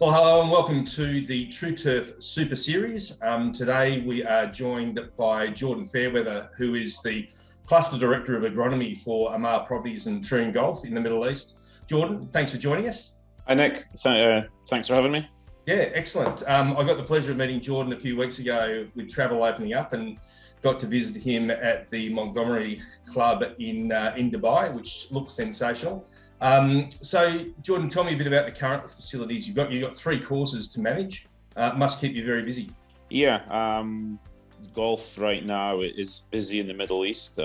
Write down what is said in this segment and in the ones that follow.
Well, hello and welcome to the TruTurf Super Series. Today we are joined by Jordan Fairweather, who is the Cluster Director of Agronomy for Amar Properties and Troon Golf in the Middle East. Jordan, thanks for joining us. Hi Nick, thanks for having me. Yeah, excellent. I got the pleasure of meeting Jordan a few weeks ago with travel opening up and got to visit him at the Montgomery Club in Dubai, which looks sensational. So Jordan, tell me a bit about the current facilities. You've got 3 courses to manage. Must keep you very busy. Yeah, golf right now is busy in the Middle East.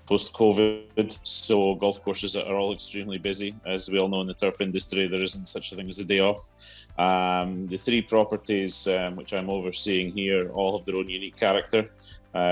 Post-COVID, so golf courses are all extremely busy. As we all know in the turf industry, there isn't such a thing as a day off. The 3 properties which I'm overseeing here all have their own unique character.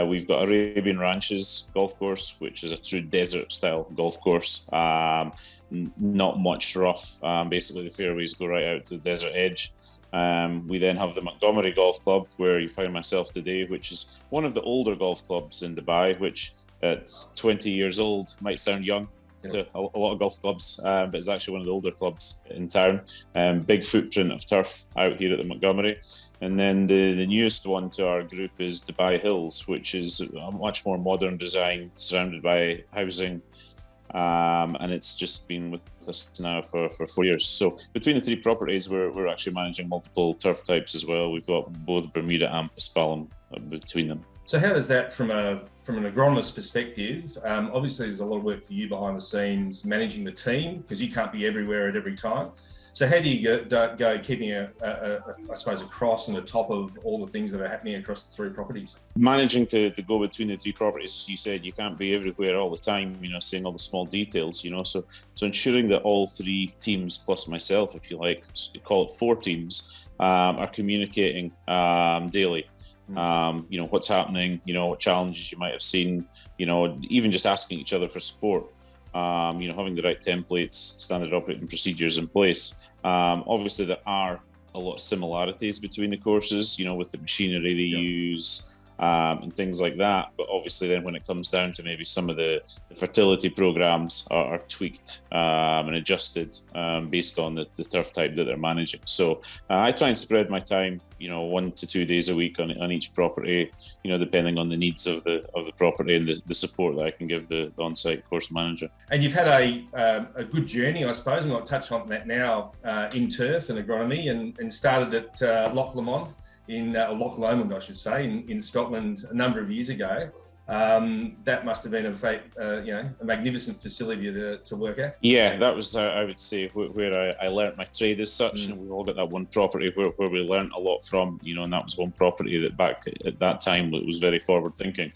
We've got Arabian Ranches golf course, which is a true desert style golf course. Not much rough. Basically, the fairways go right out to the desert edge. We then have the Montgomery Golf Club, where you find myself today, which is one of the older golf clubs in Dubai, which at 20 years old might sound young to a lot of golf clubs, but it's actually one of the older clubs in town. Big footprint of turf out here at the Montgomery. And then the newest one to our group is Dubai Hills, which is a much more modern design surrounded by housing. And it's just been with us now for 4 years. So between the 3 properties, we're actually managing multiple turf types as well. We've got both Bermuda and Paspalum between them. So how does that, from an agronomist perspective, obviously there's a lot of work for you behind the scenes managing the team, because you can't be everywhere at every time. So how do you go keeping I suppose, across and the top of all the things that are happening across the 3 properties? Managing to go between the 3 properties, you said you can't be everywhere all the time, seeing all the small details, so ensuring that all 3 teams plus myself, if you like, call it 4 teams, are communicating daily. What's happening, what challenges you might have seen, even just asking each other for support. Having the right templates, standard operating procedures in place. Obviously, there are a lot of similarities between the courses, with the machinery they use and things like that. But obviously, then when it comes down to maybe some of the fertility programs are tweaked and adjusted based on the turf type that they're managing. So I try and spread my time, 1 to 2 days a week on each property, depending on the needs of the property and the support that I can give the on-site course manager. And you've had a good journey, I suppose, and I'll touch on that now in turf and agronomy, and started at Loch Lomond Loch Lomond, I should say, in Scotland a number of years ago. That must have been a magnificent facility to work at. Yeah, that was, I would say, where I learnt my trade as such. And we've all got that one property where we learnt a lot from, and that was one property that back at that time was very forward thinking.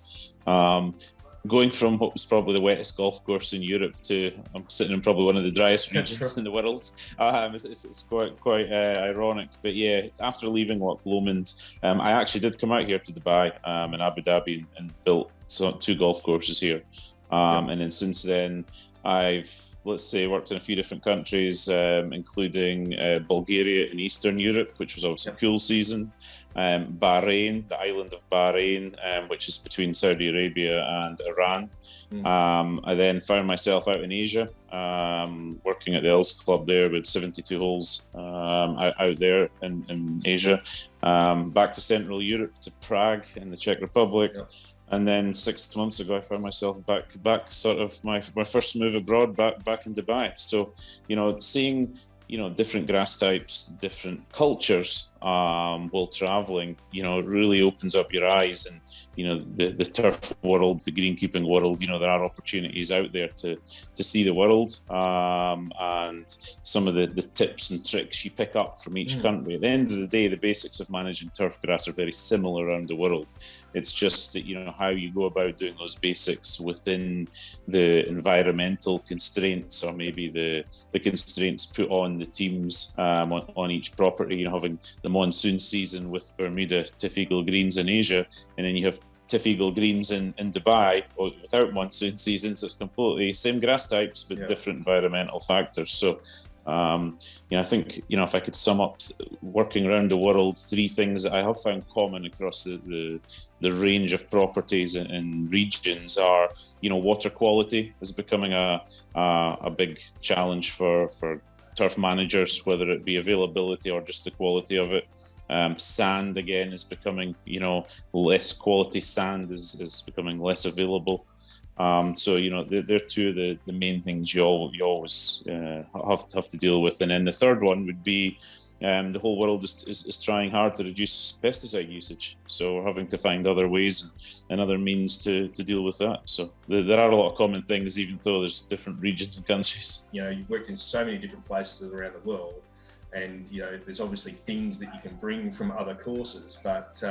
Going from what was probably the wettest golf course in Europe to I'm sitting in probably one of the driest regions in the world. It's quite ironic. But yeah, after leaving Loch Lomond, I actually did come out here to Dubai in Abu Dhabi and built 2 golf courses here. And then since then, I've, worked in a few different countries, including Bulgaria and Eastern Europe, which was obviously a cool season. Bahrain, the island of Bahrain, which is between Saudi Arabia and Iran. I then found myself out in Asia, working at the Els Club there with 72 holes out there in Asia. Back to Central Europe, to Prague in the Czech Republic. Yeah. And then 6 months ago, I found myself back sort of my first move abroad, back in Dubai. So, seeing, different grass types, different cultures while traveling, really opens up your eyes. And, the turf world, the greenkeeping world, there are opportunities out there to see the world and some of the tips and tricks you pick up from each country. At the end of the day, the basics of managing turf grass are very similar around the world. It's just that, how you go about doing those basics within the environmental constraints, or maybe the constraints put on the teams on each property, having the monsoon season with Bermuda Tiff-Eagle greens in Asia, and then you have Tiff-Eagle greens in Dubai without monsoon season, so it's completely same grass types but different environmental factors. So I think, if I could sum up working around the world, 3 things that I have found common across the range of properties and regions are, water quality is becoming a big challenge for turf managers, whether it be availability or just the quality of it. Sand again is becoming, less quality sand is becoming less available. So they're two of the main things you always have to deal with. And then the third one would be the whole world is trying hard to reduce pesticide usage. So we're having to find other ways and other means to deal with that. So there are a lot of common things, even though there's different regions and countries. You've worked in so many different places around the world, and there's obviously things that you can bring from other courses, but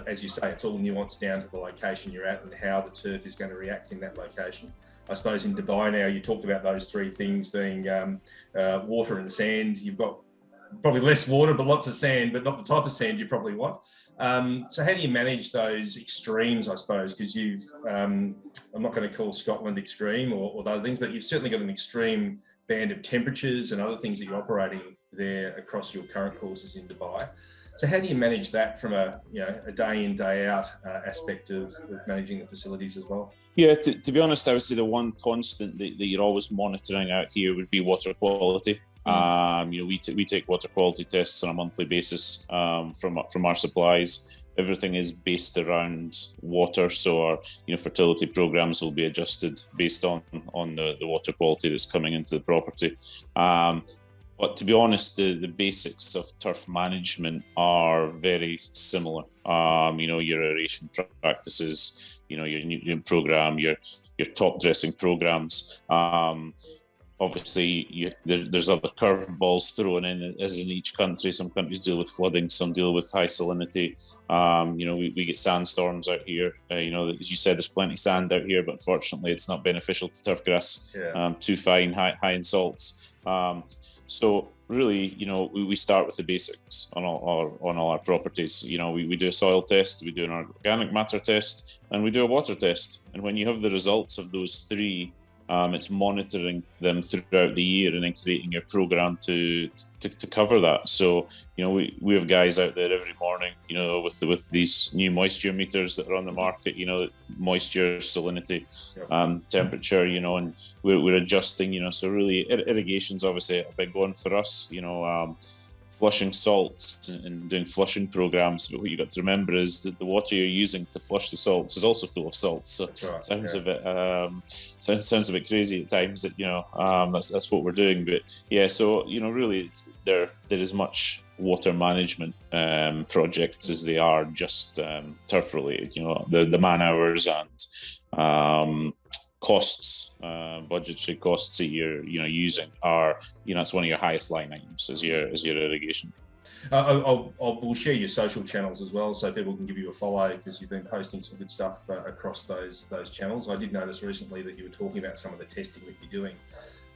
as you say, it's all nuanced down to the location you're at and how the turf is going to react in that location. I suppose in Dubai now, you talked about those three things being water and sand. You've got probably less water, but lots of sand, but not the type of sand you probably want. So how do you manage those extremes, I suppose? Because I'm not going to call Scotland extreme or those things, but you've certainly got an extreme band of temperatures and other things that you're operating there across your current courses in Dubai. So how do you manage that from a day in, day out aspect of managing the facilities as well? Yeah, to be honest, I would say the one constant that you're always monitoring out here would be water quality. We take water quality tests on a monthly basis from our supplies. Everything is based around water, so our fertility programs will be adjusted based on the water quality that's coming into the property. But to be honest, the basics of turf management are very similar. Your aeration practices, your nutrient program, your top dressing programs. Obviously, there's other curveballs thrown in, as in each country. Some countries deal with flooding, some deal with high salinity. We get sandstorms out here. As you said, there's plenty of sand out here, but unfortunately, it's not beneficial to turf grass. Yeah. Too fine, high in salts. So really, we start with the basics on all our properties. We do a soil test, we do an organic matter test, and we do a water test. And when you have the results of those three, it's monitoring them throughout the year and then creating your program to cover that. So, we have guys out there every morning, with these new moisture meters that are on the market, moisture, salinity, temperature, and we're adjusting, so really irrigation's obviously a big one for us, flushing salts and doing flushing programs. But what you've got to remember is that the water you're using to flush the salts is also full of salts. So right, sounds a bit crazy at times that, that's what we're doing. But yeah, so, really there is much water management projects as they are just turf related, the man hours and costs, budgetary costs that you're using are it's one of your highest line items as your irrigation. We'll share your social channels as well, so people can give you a follow, because you've been posting some good stuff across those channels. I did notice recently that you were talking about some of the testing that you're doing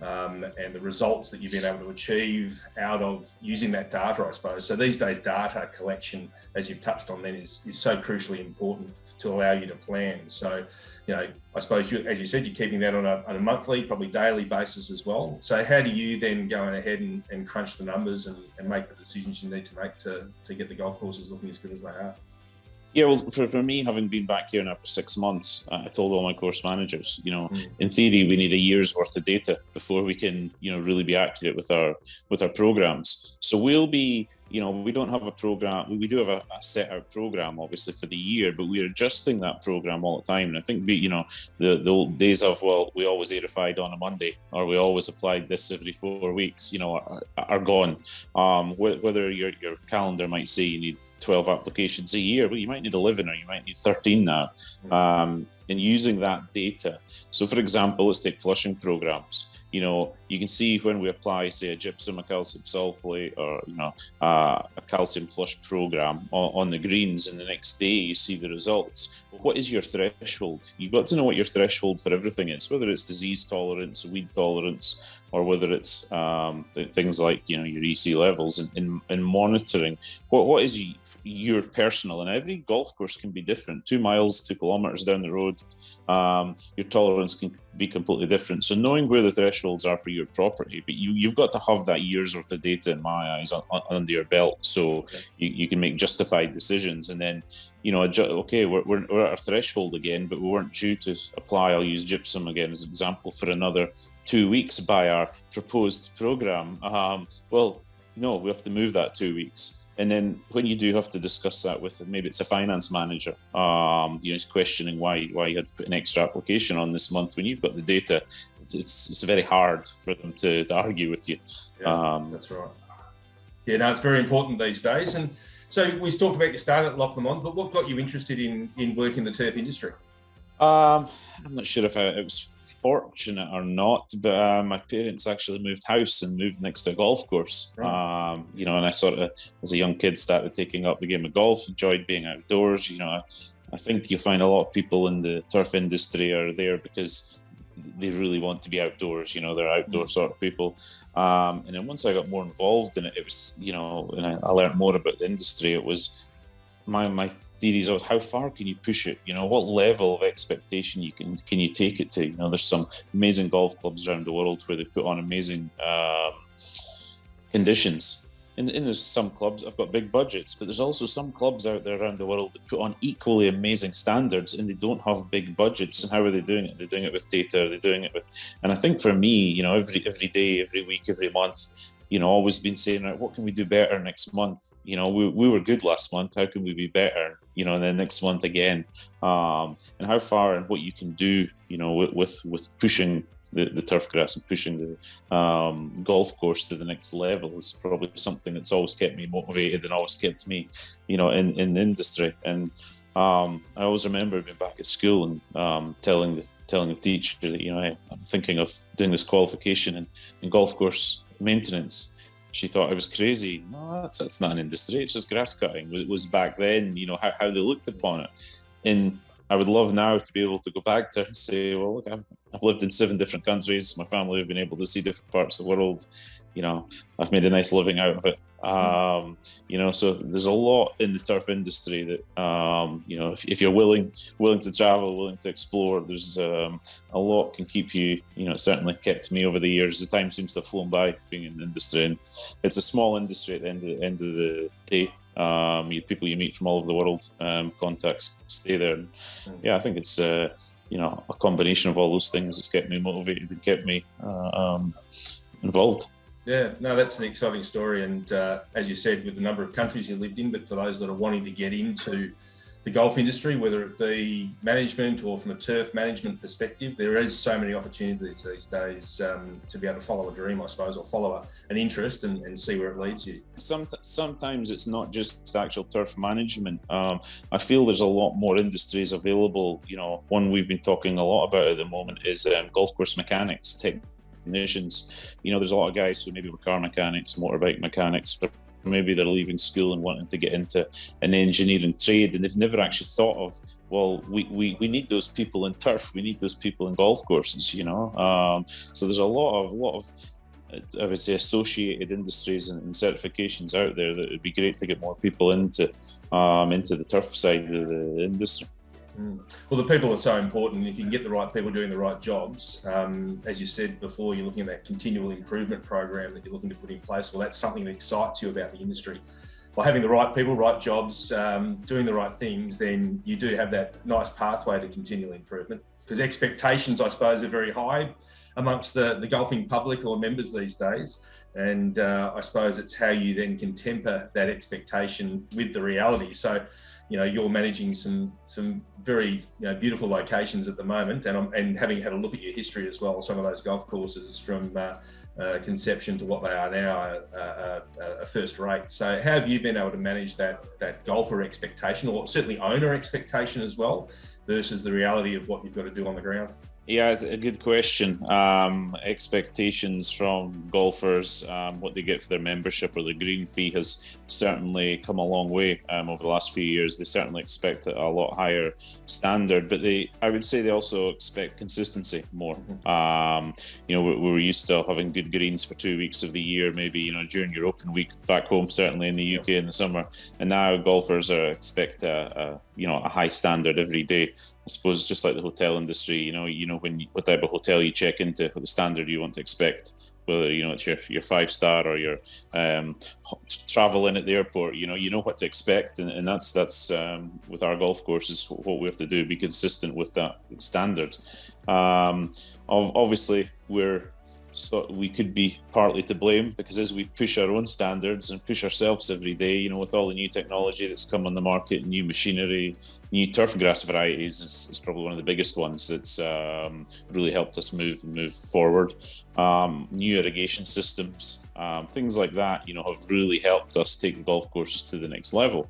and the results that you've been able to achieve out of using that data, I suppose. So these days, data collection, as you've touched on then, is so crucially important to allow you to plan. So, I suppose, as you said, you're keeping that on a monthly, probably daily basis as well. So how do you then go ahead and crunch the numbers and make the decisions you need to make to get the golf courses looking as good as they are? Yeah, well, for me, having been back here now for 6 months, I told all my course managers, in theory, we need a year's worth of data before we can, really be accurate with our programs. So we'll be, we don't have a program. We do have a set out program, obviously, for the year, but we're adjusting that program all the time. And I think, the old days of, we always aerified on a Monday, or we always applied this every 4 weeks, are gone. Whether your calendar might say you need 12 applications a year, but you might need 11 or you might need 13 now. And using that data. So, for example, let's take flushing programs. You can see when we apply, say, a gypsum, a calcium sulfate, or a calcium flush program on the greens, and the next day you see the results. What is your threshold? You've got to know what your threshold for everything is, whether it's disease tolerance, weed tolerance, or whether it's things like your EC levels, and monitoring what is your personal. And every golf course can be different. 2 miles, 2 kilometers down the road, your tolerance be completely different. So knowing where the thresholds are for your property, but you've got to have that year's worth of data, in my eyes, under your belt, so you can make justified decisions. And then, okay, we're at our threshold again, but we weren't due to apply. I'll use gypsum again as an example for another 2 weeks by our proposed program. No, we have to move that 2 weeks. And then when you do have to discuss that with, maybe it's a finance manager, he's questioning why you had to put an extra application on this month when you've got the data. It's very hard for them to argue with you. Yeah, that's right. Yeah, no, it's very important these days. And so we talked about your start at Lochlamont, but what got you interested in working in the turf industry? I'm not sure if it was fortunate or not, but my parents actually moved house and moved next to a golf course. Right. And I sort of, as a young kid, started taking up the game of golf, enjoyed being outdoors. I think you find a lot of people in the turf industry are there because they really want to be outdoors. They're outdoor sort of people. And then once I got more involved in it, it was, and I learned more about the industry. It was my theories of how far can you push it? What level of expectation can you take it to? There's some amazing golf clubs around the world where they put on amazing conditions. And there's some clubs I've got big budgets, but there's also some clubs out there around the world that put on equally amazing standards, and they don't have big budgets. And how are they doing it? They're doing it with data. They're doing it with, and I think for me, every day, every week, every month, always been saying, right, what can we do better next month? We were good last month. How can we be better? And then next month again. And how far and what you can do, with pushing the turf grass and pushing the golf course to the next level is probably something that's always kept me motivated and always kept me, in the industry. And I always remember being back at school and telling the teacher that, hey, I'm thinking of doing this qualification in golf course maintenance. She thought I was crazy. No, that's not an industry. It's just grass cutting. It was back then, how they looked upon it. And I would love now to be able to go back to her and say, well, look, I've lived in 7 different countries. My family have been able to see different parts of the world. I've made a nice living out of it. So there's a lot in the turf industry that, if you're willing to travel, willing to explore, there's a lot can keep you, it certainly kept me over the years. The time seems to have flown by being in the industry, and it's a small industry at the end of the day. People you meet from all over the world, contacts stay there. And, I think it's, a combination of all those things that's kept me motivated and kept me involved. Yeah, no, that's an exciting story. And as you said, with the number of countries you lived in, but for those that are wanting to get into the golf industry, whether it be management or from a turf management perspective, there is so many opportunities these days to be able to follow a dream, I suppose, or follow an interest and see where it leads you. Sometimes it's not just actual turf management. I feel there's a lot more industries available. One we've been talking a lot about at the moment is golf course mechanics, technicians. There's a lot of guys who maybe were car mechanics, motorbike mechanics, or maybe they're leaving school and wanting to get into an engineering trade, and they've never actually thought of, well, we need those people in turf, we need those people in golf courses. So there's a lot of I would say associated industries and certifications out there that would be great to get more people into the turf side of the industry. Well, the people are so important. If you can get the right people doing the right jobs, as you said before, you're looking at that continual improvement program that you're looking to put in place. Well, that's something that excites you about the industry. By having the right people, right jobs, doing the right things, then you do have that nice pathway to continual improvement. Because expectations, I suppose, are very high amongst the golfing public or members these days. And I suppose it's how you then can temper that expectation with the reality. So, you're managing some very beautiful locations at the moment, and having had a look at your history as well, some of those golf courses from conception to what they are now are first rate. So how have you been able to manage that golfer expectation, or certainly owner expectation as well, versus the reality of what you've got to do on the ground? Yeah, it's a good question. Expectations from golfers, what they get for their membership or their green fee has certainly come a long way over the last few years. They certainly expect a lot higher standard, but I would say they also expect consistency more. We were used to having good greens for 2 weeks of the year, maybe during your open week back home, certainly in the UK in the summer, and now golfers expect a high standard every day. I suppose it's just like the hotel industry. What type of hotel you check into, what the standard you want to expect, whether it's your 5-star or your travel in at the airport. You know what to expect, and that's with our golf courses what we have to do, be consistent with that standard. Obviously, we could be partly to blame, because as we push our own standards and push ourselves every day, with all the new technology that's come on the market, new machinery, new turf grass varieties is probably one of the biggest ones that's really helped us move forward. New irrigation systems, things like that, have really helped us take the golf courses to the next level.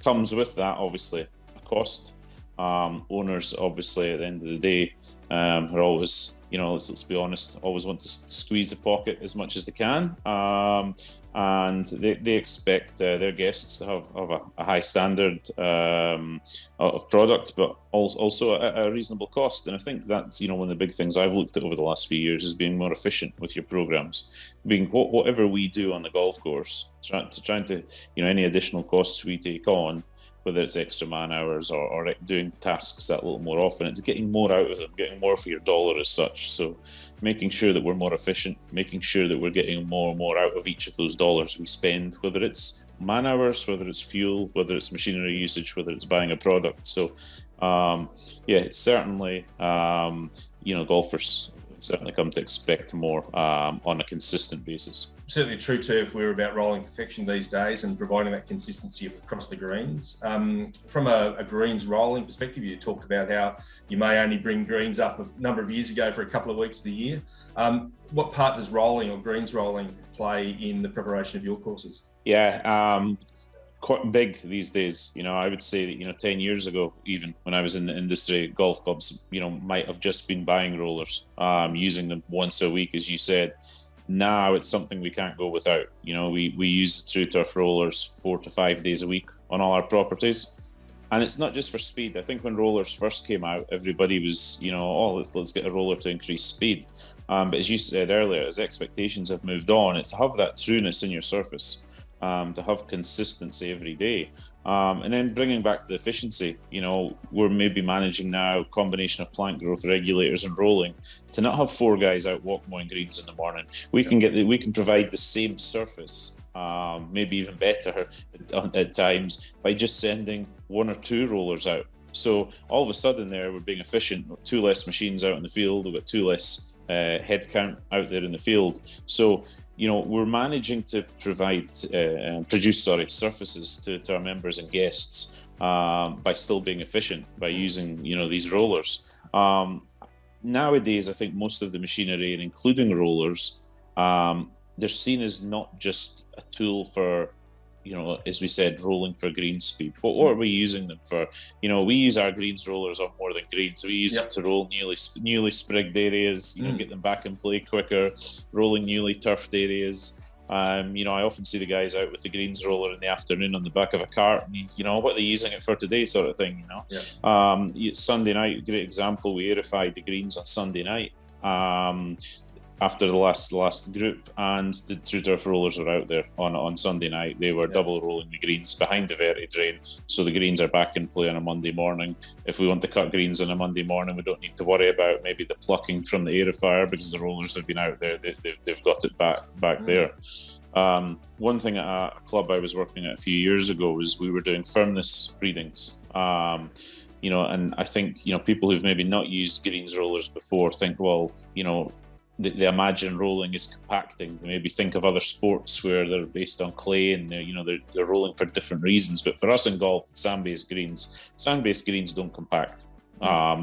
Comes with that, obviously, a cost. Owners, obviously, at the end of the day, are always, let's be honest, always want to squeeze the pocket as much as they can, and they expect their guests to have a high standard of product, but also a reasonable cost. And I think that's one of the big things I've looked at over the last few years, is being more efficient with your programs, being whatever we do on the golf course, trying to any additional costs we take on, whether it's extra man hours or doing tasks that little more often, it's getting more out of them, getting more for your dollar as such. So making sure that we're more efficient, making sure that we're getting more and more out of each of those dollars we spend, whether it's man hours, whether it's fuel, whether it's machinery usage, whether it's buying a product. So it's certainly, golfers have certainly come to expect more on a consistent basis. Certainly, TruTurf, we're about rolling perfection these days and providing that consistency across the greens. From a greens rolling perspective, you talked about how you may only bring greens up a number of years ago for a couple of weeks of the year. What part does rolling or greens rolling play in the preparation of your courses? Yeah, quite big these days. I would say that 10 years ago, even when I was in the industry, golf clubs might have just been buying rollers, using them once a week, as you said. Now it's something we can't go without. We use Tru-Turf rollers 4 to 5 days a week on all our properties, and it's not just for speed. I think when rollers first came out, everybody was let's get a roller to increase speed, but as you said earlier, as expectations have moved on, it's to have that trueness in your surface, to have consistency every day, and then bringing back the efficiency. We're maybe managing now a combination of plant growth regulators and rolling to not have 4 guys out walk mowing greens in the morning. We can provide the same surface, maybe even better at times, by just sending 1 or 2 rollers out. So all of a sudden there, we're being efficient. 2 less machines out in the field, we've got 2 less head count out there in the field. So we're managing to produce surfaces to our members and guests by still being efficient, by using these rollers. Nowadays, I think most of the machinery, and including rollers, they're seen as not just a tool for, as we said, rolling for green speed. What are we using them for? We use our greens rollers on more than greens. We use them to roll newly sprigged areas, get them back in play quicker, rolling newly turfed areas. I often see the guys out with the greens roller in the afternoon on the back of a cart, and what are they using it for today, sort of thing. Sunday night, great example. We aerified the greens on Sunday night. After the last group, and the TruTurf rollers were out there on Sunday night. They were double rolling the greens behind the verti drain, so the greens are back in play on a Monday morning. If we want to cut greens on a Monday morning, we don't need to worry about maybe the plucking from the aerifier, because the rollers have been out there. They've got it back there. One thing at a club I was working at a few years ago was we were doing firmness readings. And I think people who've maybe not used greens rollers before think, well, they imagine rolling is compacting. They maybe think of other sports where they're based on clay and they're rolling for different reasons. But for us in golf, sand-based greens don't compact.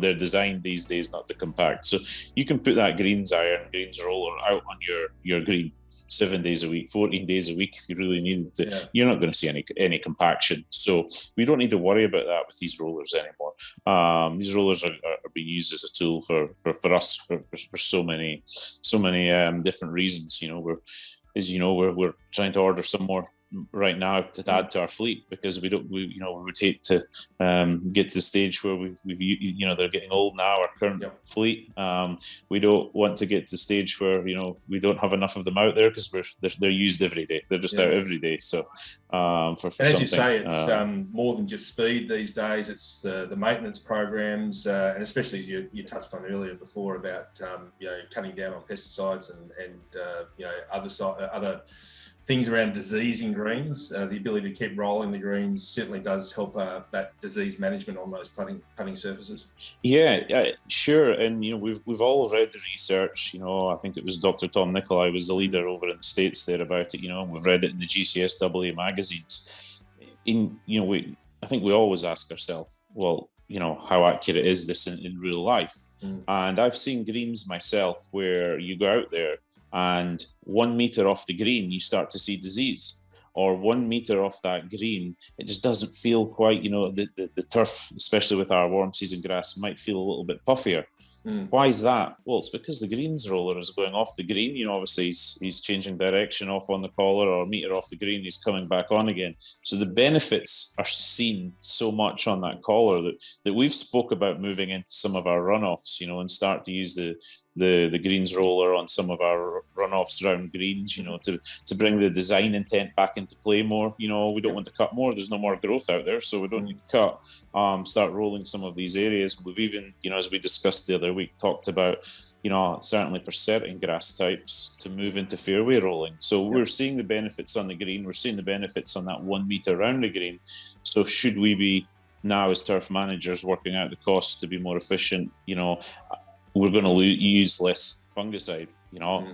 They're designed these days not to compact. So you can put that greens roller out on your green 7 days a week, 14 days a week if you really needed to. You're not going to see any compaction. So we don't need to worry about that with these rollers anymore. These rollers are being used as a tool for us for so many different reasons. We're trying to order some more right now to add to our fleet, because we would hate to get to the stage where we've they're getting old now, our current fleet. We don't want to get to the stage where we don't have enough of them out there, because they're used every day. They're just out every day. So for as you say, it's more than just speed these days. It's the maintenance programs, and especially as you touched on earlier before about cutting down on pesticides and other things around disease in greens. The ability to keep rolling the greens certainly does help that disease management on those putting surfaces. Yeah, sure. And we've all read the research. I think it was Dr. Tom Nicolai was the leader over in the States there about it. And we've read it in the GCSW magazines. I think we always ask ourselves, well, how accurate is this in real life? And I've seen greens myself where you go out there and 1 meter off the green, you start to see disease, or 1 meter off that green, it just doesn't feel quite, the turf, especially with our warm season grass, might feel a little bit puffier. Why is that? Well, it's because the greens roller is going off the green. Obviously he's changing direction off on the collar, or a meter off the green, he's coming back on again. So the benefits are seen so much on that collar that we've spoke about moving into some of our runoffs, and start to use the greens roller on some of our runoffs around greens, to bring the design intent back into play more. We don't want to cut more. There's no more growth out there, so we don't need to cut. Start rolling some of these areas. We've even, as we discussed the other week, talked about, certainly for certain grass types to move into fairway rolling. So we're seeing the benefits on the green. We're seeing the benefits on that 1 meter around the green. So should we be now, as turf managers, working out the costs to be more efficient? We're going to use less fungicide.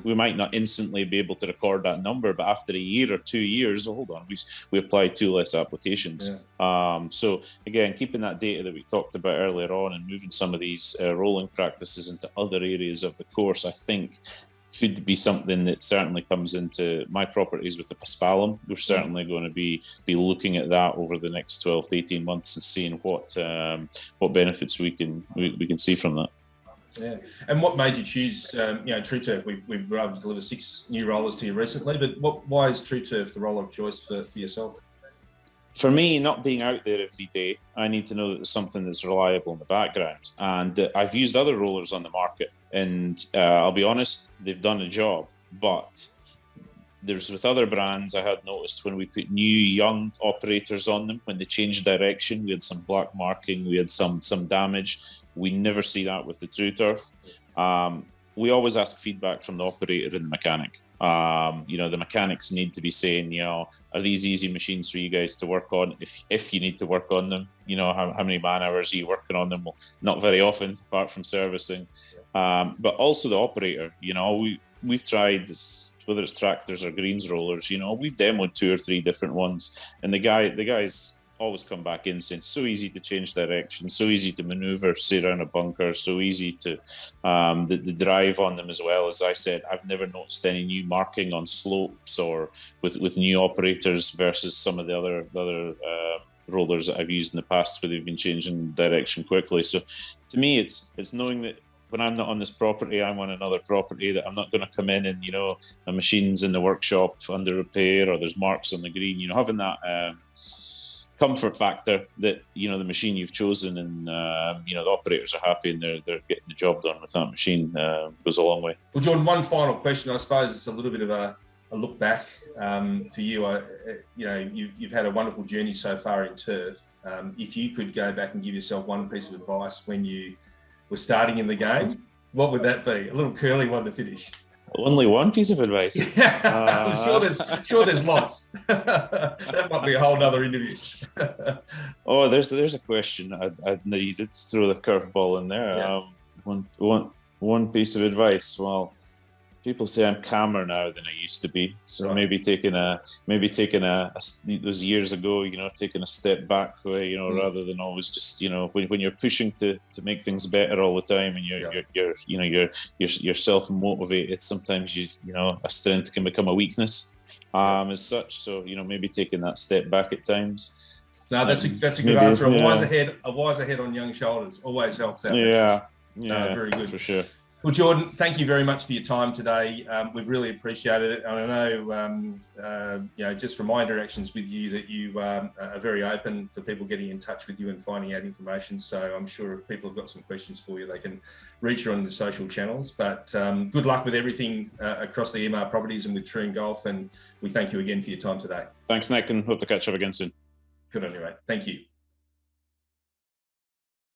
We might not instantly be able to record that number, but after a year or 2 years, hold on, we apply 2 less applications. So again, keeping that data that we talked about earlier on and moving some of these rolling practices into other areas of the course, I think could be something that certainly comes into my properties with the paspalum. We're certainly going to be looking at that over the next 12 to 18 months and seeing what benefits we can see from that. Yeah, and what made you choose, TruTurf? We were able to deliver 6 new rollers to you recently, but why is TruTurf the roller of choice for yourself? For me, not being out there every day, I need to know that there's something that's reliable in the background. And I've used other rollers on the market, and I'll be honest, they've done a job. But there's with other brands, I had noticed when we put new young operators on them, when they changed direction, we had some black marking, we had some damage. We never see that with the TruTurf. We always ask feedback from the operator and the mechanic. The mechanics need to be saying, are these easy machines for you guys to work on? If you need to work on them, how many man hours are you working on them? Well, not very often, apart from servicing. But also the operator, we've tried this, whether it's tractors or greens rollers, we've demoed 2 or 3 different ones. And the guys always come back in saying, so easy to change direction, so easy to maneuver, say around a bunker, so easy to the drive on them as well. As I said, I've never noticed any new marking on slopes or with new operators versus some of the other rollers that I've used in the past where they've been changing direction quickly. So to me, it's knowing that when I'm not on this property, I'm on another property, that I'm not going to come in and, a machine's in the workshop under repair or there's marks on the green, having that comfort factor that, the machine you've chosen and, the operators are happy and they're getting the job done with that machine goes a long way. Well, John, one final question. I suppose it's a little bit of a look back for you. You've had a wonderful journey so far in turf. If you could go back and give yourself one piece of advice when you were starting in the game, what would that be? A little curly one to finish. Only one piece of advice. I'm sure there's lots. That might be a whole nother interview. There's a question. You did throw the curveball in there. Yeah. One piece of advice. Well, people say I'm calmer now than I used to be. So right. maybe taking those years ago, taking a step back, rather than always just, when you're pushing to make things better all the time and you're self-motivated, sometimes a strength can become a weakness as such. So, maybe taking that step back at times. No, that's a good answer. A wise ahead on young shoulders always helps out. Yeah, very good. For sure. Well, Jordan, thank you very much for your time today. We've really appreciated it. And I know, just from my interactions with you, that you are very open for people getting in touch with you and finding out information. So I'm sure if people have got some questions for you, they can reach you on the social channels. But good luck with everything across the EMR properties and with Troon Golf. And we thank you again for your time today. Thanks, Nick, and hope to catch up again soon. Good on you, mate. Thank you.